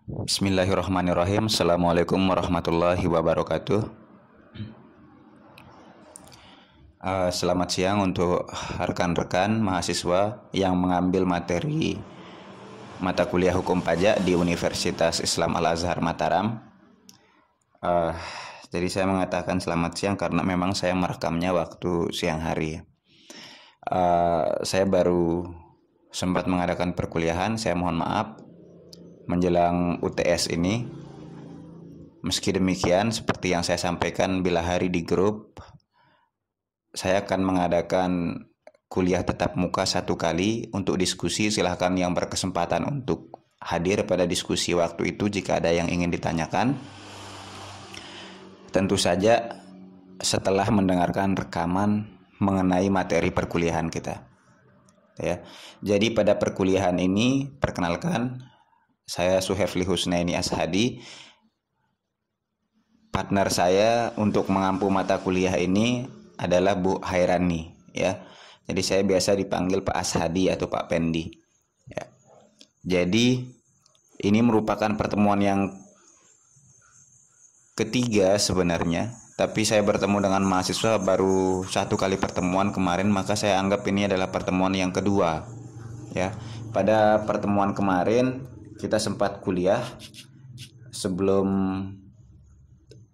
Bismillahirrahmanirrahim. Assalamualaikum warahmatullahi wabarakatuh. Selamat siang untuk rekan-rekan mahasiswa yang mengambil materi mata kuliah hukum pajak di Universitas Islam Al-Azhar Mataram. Jadi saya mengatakan selamat siang karena memang saya merekamnya waktu siang hari. Saya baru sempat mengadakan perkuliahan, saya mohon maaf menjelang UTS ini. Meski demikian, seperti yang saya sampaikan bila hari di grup, saya akan mengadakan kuliah tatap muka 1 kali untuk diskusi. Silahkan yang berkesempatan untuk hadir pada diskusi waktu itu jika ada yang ingin ditanyakan. Tentu saja setelah mendengarkan rekaman mengenai materi perkuliahan kita. Ya. Jadi pada perkuliahan ini, perkenalkan, saya Suhefli Husnaini Ashadi. Partner saya untuk mengampu mata kuliah ini adalah Bu Hairani, ya. Jadi saya biasa dipanggil Pak Ashadi atau Pak Pendi. Ya. Jadi ini merupakan pertemuan yang ketiga sebenarnya, tapi saya bertemu dengan mahasiswa baru 1 kali pertemuan kemarin, maka saya anggap ini adalah pertemuan yang kedua. Ya, pada pertemuan kemarin kita sempat kuliah sebelum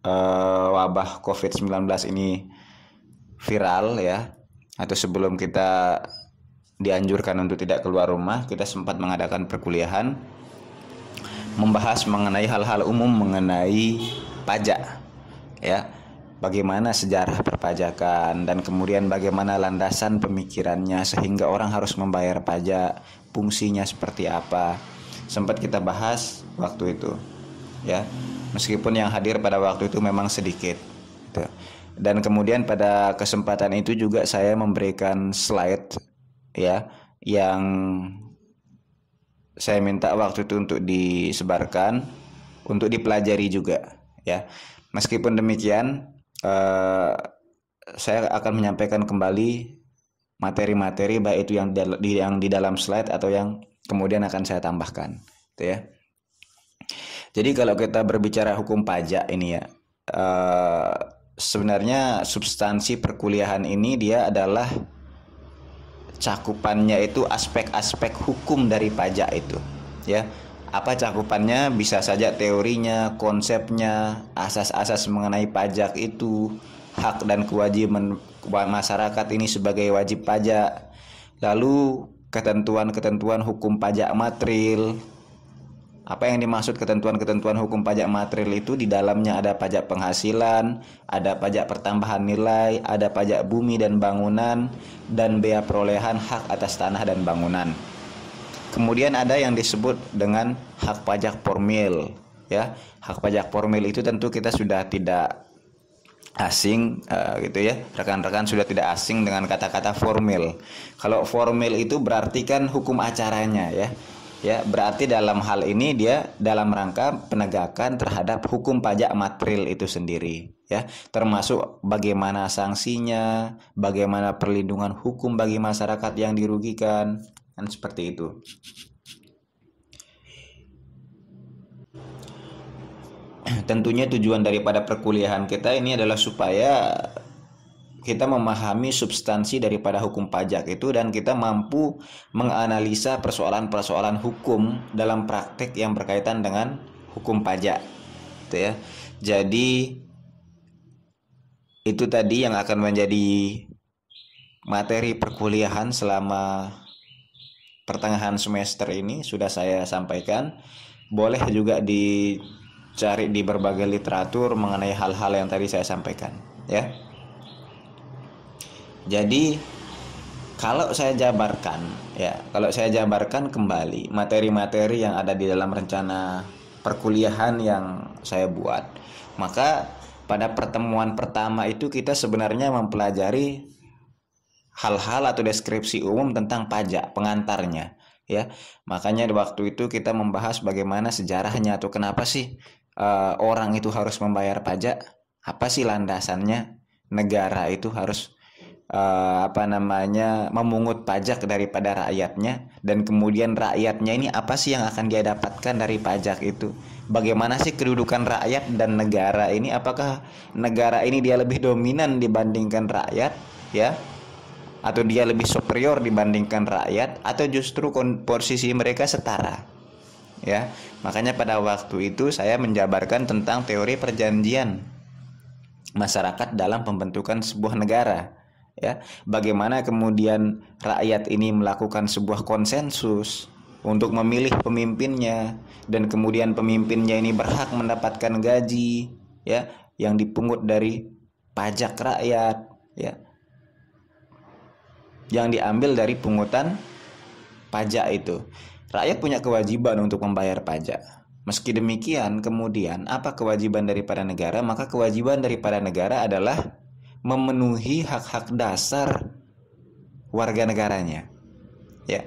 wabah COVID-19 ini viral, ya, atau sebelum kita dianjurkan untuk tidak keluar rumah. Kita sempat mengadakan perkuliahan membahas mengenai hal-hal umum mengenai pajak, ya, bagaimana sejarah perpajakan dan kemudian bagaimana landasan pemikirannya sehingga orang harus membayar pajak, fungsinya seperti apa. Sempat kita bahas waktu itu, ya, meskipun yang hadir pada waktu itu memang sedikit, gitu. Dan kemudian pada kesempatan itu juga saya memberikan slide, ya, yang saya minta waktu itu untuk disebarkan, untuk dipelajari juga, ya. Meskipun demikian, saya akan menyampaikan kembali materi-materi baik itu yang di dalam slide atau yang kemudian akan saya tambahkan, gitu ya. Jadi kalau kita berbicara hukum pajak ini, ya, sebenarnya substansi perkuliahan ini dia adalah cakupannya itu aspek-aspek hukum dari pajak itu, ya. Apa cakupannya? Bisa saja teorinya, konsepnya, asas-asas mengenai pajak itu, hak dan kewajiban masyarakat ini sebagai wajib pajak, lalu ketentuan-ketentuan hukum pajak materil. Apa yang dimaksud ketentuan-ketentuan hukum pajak materil itu? Di dalamnya ada pajak penghasilan, ada pajak pertambahan nilai, ada pajak bumi dan bangunan, dan bea perolehan hak atas tanah dan bangunan. Kemudian ada yang disebut dengan hak pajak formil, ya. Hak pajak formil itu tentu kita sudah tidak asing, gitu ya. Rekan-rekan sudah tidak asing dengan kata-kata formil. Kalau formil itu berarti kan hukum acaranya, ya. Ya, berarti dalam hal ini dia dalam rangka penegakan terhadap hukum pajak materil itu sendiri, ya. Termasuk bagaimana sanksinya, bagaimana perlindungan hukum bagi masyarakat yang dirugikan, kan seperti itu. Tentunya tujuan daripada perkuliahan kita ini adalah supaya kita memahami substansi daripada hukum pajak itu dan kita mampu menganalisa persoalan-persoalan hukum dalam praktek yang berkaitan dengan hukum pajak, gitu ya. Jadi itu tadi yang akan menjadi materi perkuliahan selama pertengahan semester ini sudah saya sampaikan. Boleh juga dicari di berbagai literatur mengenai hal-hal yang tadi saya sampaikan, ya. Jadi kalau saya jabarkan kembali materi-materi yang ada di dalam rencana perkuliahan yang saya buat, maka pada pertemuan pertama itu kita sebenarnya mempelajari hal-hal atau deskripsi umum tentang pajak, pengantarnya, ya. Makanya di waktu itu kita membahas bagaimana sejarahnya atau kenapa sih orang itu harus membayar pajak, apa sih landasannya negara itu harus memungut pajak daripada rakyatnya, dan kemudian rakyatnya ini apa sih yang akan dia dapatkan dari pajak itu? Bagaimana sih kedudukan rakyat dan negara ini? Apakah negara ini dia lebih dominan dibandingkan rakyat, ya? Atau dia lebih superior dibandingkan rakyat, atau justru posisi mereka setara? Ya, makanya pada waktu itu saya menjabarkan tentang teori perjanjian masyarakat dalam pembentukan sebuah negara. Ya, bagaimana kemudian rakyat ini melakukan sebuah konsensus untuk memilih pemimpinnya, dan kemudian pemimpinnya ini berhak mendapatkan gaji, ya, yang dipungut dari pajak rakyat, ya, yang diambil dari pungutan pajak itu. Rakyat punya kewajiban untuk membayar pajak. Meski demikian, kemudian apa kewajiban daripada negara? Maka kewajiban daripada negara adalah memenuhi hak-hak dasar warga negaranya. Ya.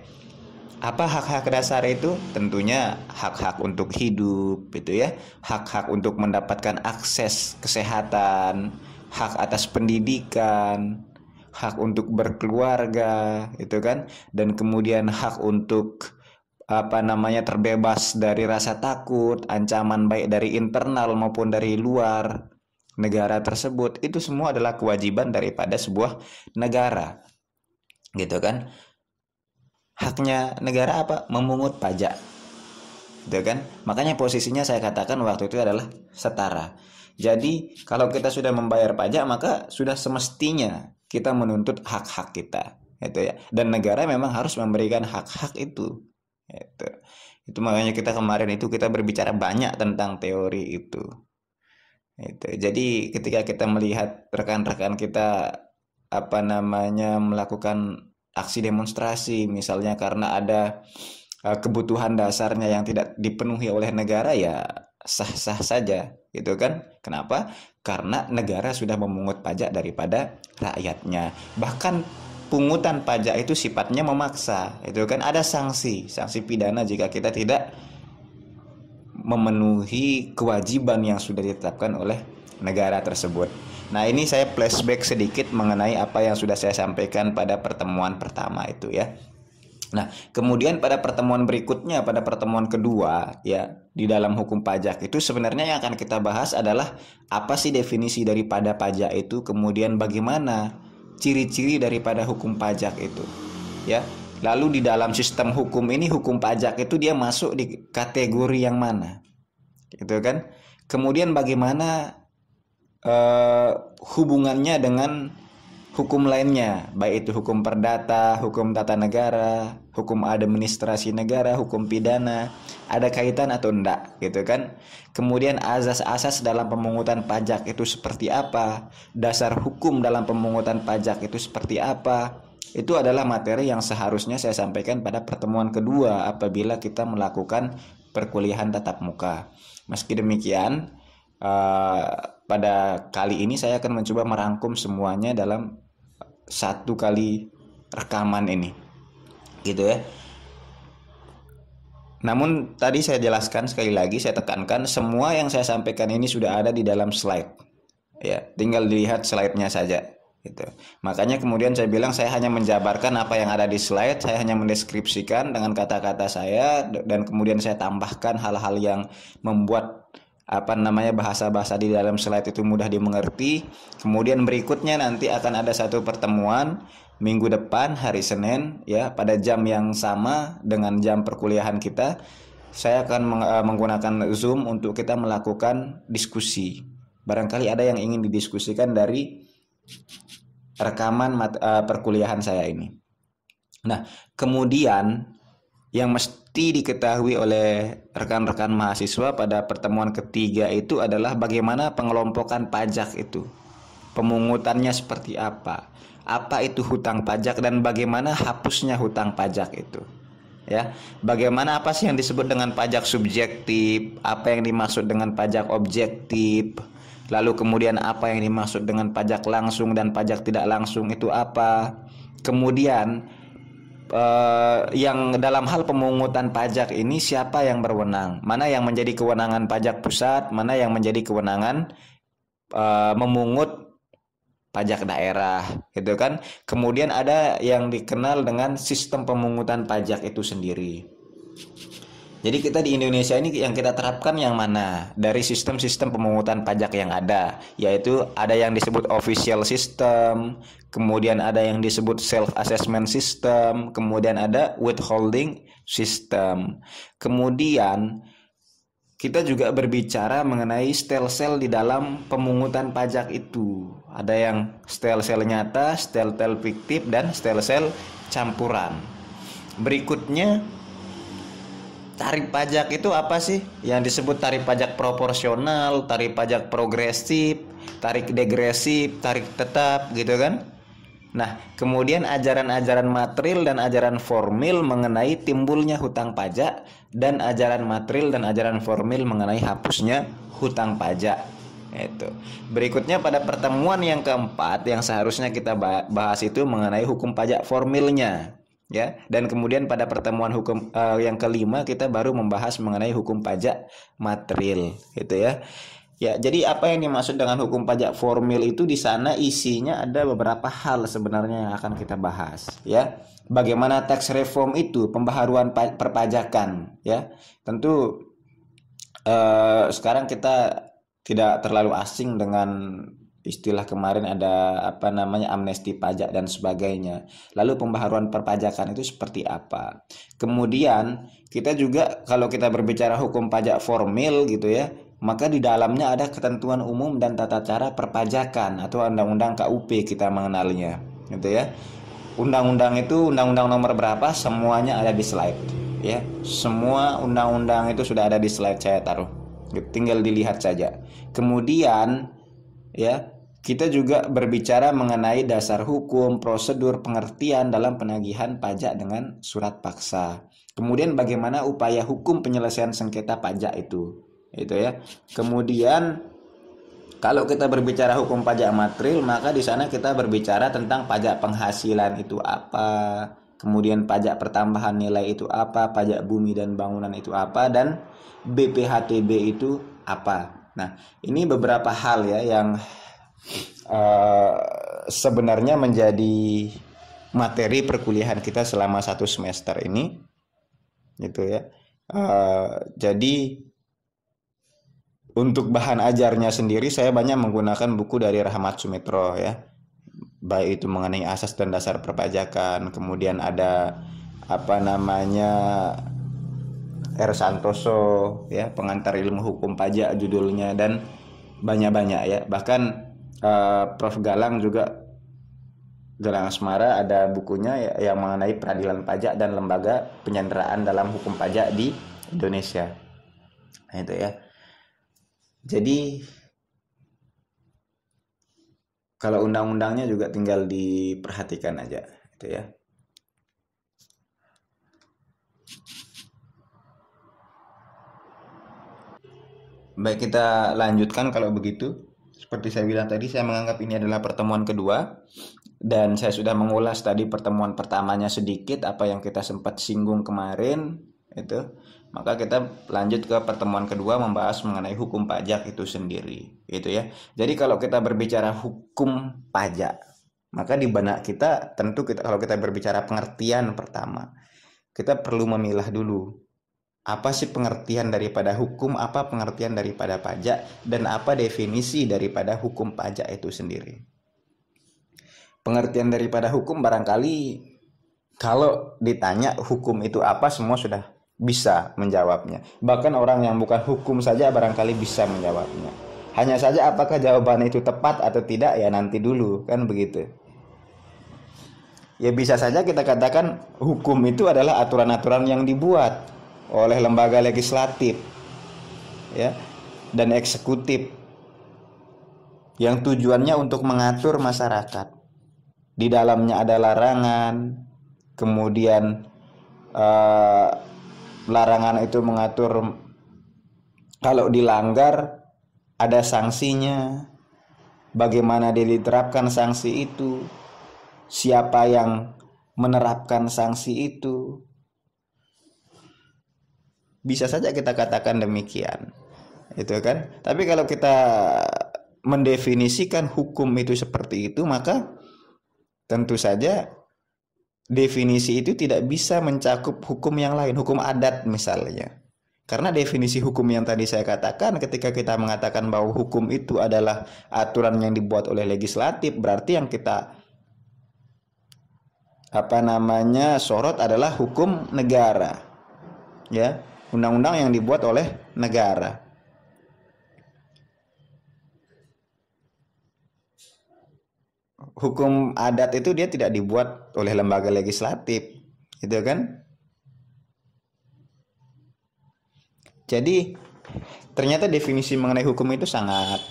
Apa hak-hak dasar itu? Tentunya hak-hak untuk hidup, itu ya, hak-hak untuk mendapatkan akses kesehatan, hak atas pendidikan, hak untuk berkeluarga, itu kan, dan kemudian hak untuk terbebas dari rasa takut, ancaman baik dari internal maupun dari luar negara tersebut. Itu semua adalah kewajiban daripada sebuah negara, gitu kan. Haknya negara apa? Memungut pajak, gitu kan. Makanya posisinya saya katakan waktu itu adalah setara. Jadi kalau kita sudah membayar pajak, maka sudah semestinya kita menuntut hak-hak kita, gitu ya. Dan negara memang harus memberikan hak-hak itu. Itu makanya kita kemarin itu kita berbicara banyak tentang teori itu. Jadi ketika kita melihat rekan-rekan kita melakukan aksi demonstrasi misalnya karena ada kebutuhan dasarnya yang tidak dipenuhi oleh negara, ya sah-sah saja, gitu kan. Kenapa? Karena negara sudah memungut pajak daripada rakyatnya. Bahkan pungutan pajak itu sifatnya memaksa, itu kan, ada sanksi pidana jika kita tidak memenuhi kewajiban yang sudah ditetapkan oleh negara tersebut. Nah, ini saya flashback sedikit mengenai apa yang sudah saya sampaikan pada pertemuan pertama itu, ya. Nah, kemudian pada pertemuan berikutnya, pada pertemuan kedua, ya, di dalam hukum pajak itu sebenarnya yang akan kita bahas adalah apa sih definisi daripada pajak itu, kemudian bagaimana ciri-ciri daripada hukum pajak itu, ya. Lalu di dalam sistem hukum ini, hukum pajak itu dia masuk di kategori yang mana, gitu kan? Kemudian bagaimana hubungannya dengan hukum lainnya, baik itu hukum perdata, hukum tata negara, hukum administrasi negara, hukum pidana, ada kaitan atau enggak, gitu kan? Kemudian asas-asas dalam pemungutan pajak itu seperti apa? Dasar hukum dalam pemungutan pajak itu seperti apa? Itu adalah materi yang seharusnya saya sampaikan pada pertemuan kedua apabila kita melakukan perkuliahan tatap muka. Meski demikian, pada kali ini saya akan mencoba merangkum semuanya dalam satu kali rekaman ini, gitu ya. Namun tadi saya jelaskan sekali lagi, saya tekankan semua yang saya sampaikan ini sudah ada di dalam slide, ya, tinggal dilihat slide-nya saja, gitu. Makanya kemudian saya bilang saya hanya menjabarkan apa yang ada di slide, saya hanya mendeskripsikan dengan kata-kata saya, dan kemudian saya tambahkan hal-hal yang membuat bahasa-bahasa di dalam slide itu mudah dimengerti. Kemudian berikutnya nanti akan ada satu pertemuan minggu depan hari Senin, ya, pada jam yang sama dengan jam perkuliahan kita. Saya akan menggunakan Zoom untuk kita melakukan diskusi. Barangkali ada yang ingin didiskusikan dari rekaman perkuliahan saya ini. Nah, kemudian yang mesti diketahui oleh rekan-rekan mahasiswa pada pertemuan ketiga itu adalah bagaimana pengelompokan pajak itu, pemungutannya seperti apa itu hutang pajak, dan bagaimana hapusnya hutang pajak itu, ya. Bagaimana, apa sih yang disebut dengan pajak subjektif, apa yang dimaksud dengan pajak objektif, lalu kemudian apa yang dimaksud dengan pajak langsung dan pajak tidak langsung itu apa. Kemudian yang dalam hal pemungutan pajak ini siapa yang berwenang, mana yang menjadi kewenangan pajak pusat, mana yang menjadi kewenangan memungut pajak daerah, gitu kan. Kemudian ada yang dikenal dengan sistem pemungutan pajak itu sendiri. Jadi kita di Indonesia ini yang kita terapkan yang mana dari sistem-sistem pemungutan pajak yang ada, yaitu ada yang disebut official system, kemudian ada yang disebut self assessment system, kemudian ada withholding system. Kemudian kita juga berbicara mengenai stelsel di dalam pemungutan pajak itu. Ada yang stelsel nyata, stelsel fiktif, dan stelsel campuran. Berikutnya, tarif pajak itu apa sih? Yang disebut tarif pajak proporsional, tarif pajak progresif, tarif degresif, tarif tetap, gitu kan? Nah, kemudian ajaran-ajaran material dan ajaran formil mengenai timbulnya hutang pajak, dan ajaran material dan ajaran formil mengenai hapusnya hutang pajak. Itu. Berikutnya pada pertemuan yang keempat yang seharusnya kita bahas itu mengenai hukum pajak formilnya, ya. Dan kemudian pada pertemuan hukum yang kelima kita baru membahas mengenai hukum pajak material, gitu ya. Ya, jadi apa yang dimaksud dengan hukum pajak formil itu di sana isinya ada beberapa hal sebenarnya yang akan kita bahas, ya. Bagaimana tax reform itu, pembaharuan perpajakan, ya. Tentu sekarang kita tidak terlalu asing dengan istilah kemarin ada apa namanya amnesti pajak dan sebagainya. Lalu pembaharuan perpajakan itu seperti apa? Kemudian kita juga kalau kita berbicara hukum pajak formil gitu ya, maka di dalamnya ada ketentuan umum dan tata cara perpajakan atau undang-undang KUP kita mengenalnya, gitu ya. Undang-undang itu undang-undang nomor berapa semuanya ada di slide, ya. Semua undang-undang itu sudah ada di slide saya taruh. Tinggal dilihat saja. Kemudian ya, kita juga berbicara mengenai dasar hukum, prosedur, pengertian dalam penagihan pajak dengan surat paksa. Kemudian bagaimana upaya hukum penyelesaian sengketa pajak itu ya. Kemudian kalau kita berbicara hukum pajak material, maka di sana kita berbicara tentang pajak penghasilan itu apa, kemudian pajak pertambahan nilai itu apa, pajak bumi dan bangunan itu apa, dan BPHTB itu apa. Nah, ini beberapa hal ya yang sebenarnya menjadi materi perkuliahan kita selama 1 semester ini, gitu ya. Jadi untuk bahan ajarnya sendiri saya banyak menggunakan buku dari Rahmat Sumitro ya, baik itu mengenai asas dan dasar perpajakan, kemudian ada apa namanya R. Santoso ya, pengantar ilmu hukum pajak judulnya, dan banyak-banyak ya. Bahkan Prof. Galang juga, Galang Asmara, ada bukunya ya, yang mengenai peradilan pajak dan lembaga penyanderaan dalam hukum pajak di Indonesia. Nah, itu ya. Jadi kalau undang-undangnya juga tinggal diperhatikan aja, gitu ya. Baik, kita lanjutkan kalau begitu. Seperti saya bilang tadi, saya menganggap ini adalah pertemuan kedua, dan saya sudah mengulas tadi pertemuan pertamanya sedikit, apa yang kita sempat singgung kemarin itu. Maka kita lanjut ke pertemuan kedua membahas mengenai hukum pajak itu sendiri, gitu ya. Jadi kalau kita berbicara hukum pajak, maka di benak kita tentu kalau kita berbicara pengertian pertama, kita perlu memilah dulu apa sih pengertian daripada hukum, apa pengertian daripada pajak, dan apa definisi daripada hukum pajak itu sendiri. Pengertian daripada hukum barangkali kalau ditanya hukum itu apa, semua sudah bisa menjawabnya. Bahkan orang yang bukan hukum saja barangkali bisa menjawabnya. Hanya saja apakah jawaban itu tepat atau tidak ya nanti dulu, kan begitu. Ya bisa saja kita katakan hukum itu adalah aturan-aturan yang dibuat oleh lembaga legislatif ya dan eksekutif yang tujuannya untuk mengatur masyarakat. Di dalamnya ada larangan, kemudian larangan itu mengatur kalau dilanggar ada sanksinya, bagaimana diterapkan sanksi itu, siapa yang menerapkan sanksi itu. Bisa saja kita katakan demikian, itu kan. Tapi kalau kita mendefinisikan hukum itu seperti itu, maka tentu saja definisi itu tidak bisa mencakup hukum yang lain, hukum adat misalnya. Karena definisi hukum yang tadi saya katakan, ketika kita mengatakan bahwa hukum itu adalah aturan yang dibuat oleh legislatif, berarti yang kita sorot adalah hukum negara. Ya, undang-undang yang dibuat oleh negara. Hukum adat itu dia tidak dibuat oleh lembaga legislatif, gitu kan? Jadi ternyata definisi mengenai hukum itu sangat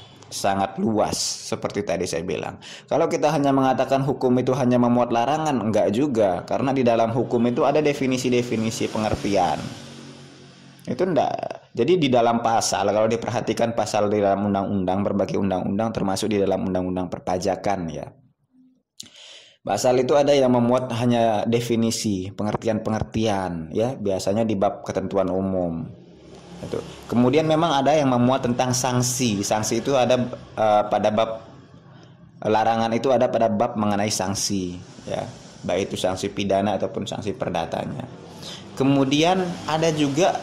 luas seperti tadi saya bilang. Kalau kita hanya mengatakan hukum itu hanya memuat larangan, enggak juga, karena di dalam hukum itu ada definisi-definisi pengertian. Itu enggak. Jadi di dalam pasal, kalau diperhatikan pasal di dalam undang-undang, berbagai undang-undang termasuk di dalam undang-undang perpajakan ya. Pasal itu ada yang memuat hanya definisi, pengertian-pengertian ya, biasanya di bab ketentuan umum. Itu. Kemudian memang ada yang memuat tentang sanksi. Sanksi itu ada pada bab larangan, itu ada pada bab mengenai sanksi ya, baik itu sanksi pidana ataupun sanksi perdatanya. Kemudian ada juga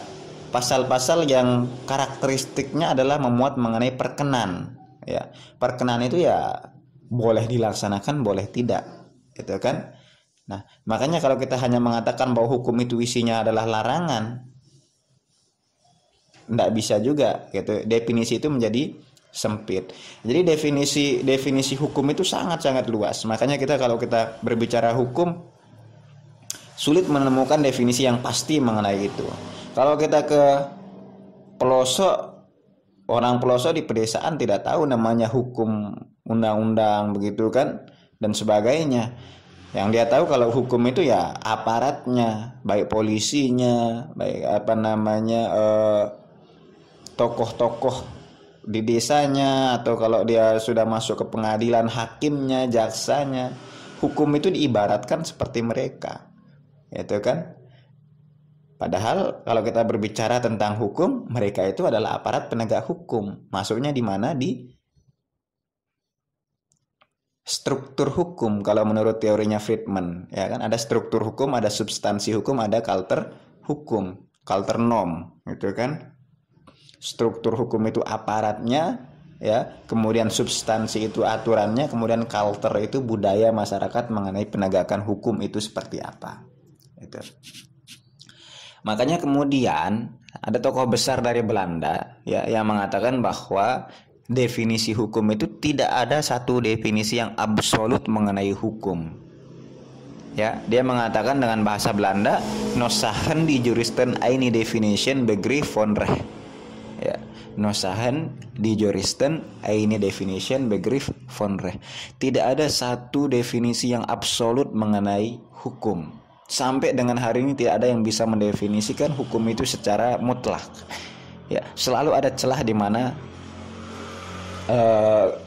pasal-pasal yang karakteristiknya adalah memuat mengenai perkenan ya. Perkenan itu ya boleh dilaksanakan, boleh tidak, gitu kan. Nah, makanya kalau kita hanya mengatakan bahwa hukum itu isinya adalah larangan, enggak bisa juga gitu. Definisi itu menjadi sempit. Jadi definisi hukum itu sangat-sangat luas. Makanya kalau kita berbicara hukum sulit menemukan definisi yang pasti mengenai itu. Kalau kita ke pelosok, orang pelosok di pedesaan tidak tahu namanya hukum, undang-undang begitu kan, dan sebagainya. Yang dia tahu kalau hukum itu ya aparatnya, baik polisinya, baik tokoh-tokoh di desanya, atau kalau dia sudah masuk ke pengadilan, hakimnya, jaksanya. Hukum itu diibaratkan seperti mereka, itu kan. Padahal kalau kita berbicara tentang hukum, mereka itu adalah aparat penegak hukum. Masuknya di mana? Di struktur hukum. Kalau menurut teorinya Friedman, ya kan, ada struktur hukum, ada substansi hukum, ada kultur hukum, kultur norm, gitu kan. Struktur hukum itu aparatnya ya, kemudian substansi itu aturannya, kemudian kultur itu budaya masyarakat mengenai penegakan hukum itu seperti apa. Itu. Makanya kemudian ada tokoh besar dari Belanda ya yang mengatakan bahwa definisi hukum itu tidak ada satu definisi yang absolut mengenai hukum. Ya, dia mengatakan dengan bahasa Belanda, "No sagen die Juristen eine Definition Begriff von Recht." Ya, no sagen die Juristen eine Definition Begriff von Recht. Tidak ada satu definisi yang absolut mengenai hukum. Sampai dengan hari ini tidak ada yang bisa mendefinisikan hukum itu secara mutlak. Ya, selalu ada celah di mana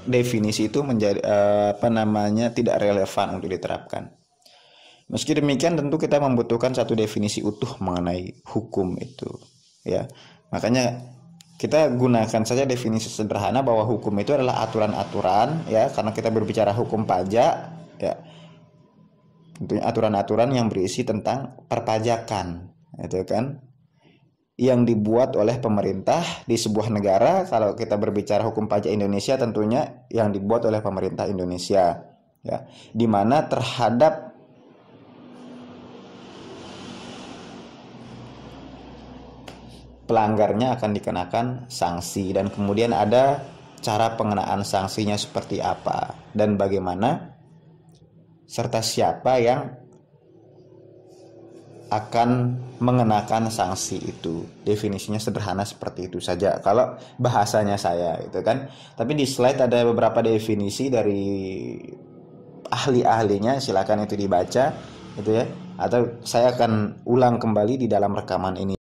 definisi itu menjadi tidak relevan untuk diterapkan. Meski demikian tentu kita membutuhkan satu definisi utuh mengenai hukum itu ya. Makanya kita gunakan saja definisi sederhana bahwa hukum itu adalah aturan-aturan ya, karena kita berbicara hukum pajak ya. Tentunya aturan-aturan yang berisi tentang perpajakan, itu kan, yang dibuat oleh pemerintah di sebuah negara. Kalau kita berbicara hukum pajak Indonesia, tentunya yang dibuat oleh pemerintah Indonesia ya, di mana terhadap pelanggarnya akan dikenakan sanksi, dan kemudian ada cara pengenaan sanksinya seperti apa dan bagaimana, serta siapa yang akan mengenakan sanksi itu. Definisinya sederhana seperti itu saja kalau bahasanya saya, itu kan. Tapi di slide ada beberapa definisi dari ahli-ahlinya, silakan itu dibaca itu ya, atau saya akan ulang kembali di dalam rekaman ini.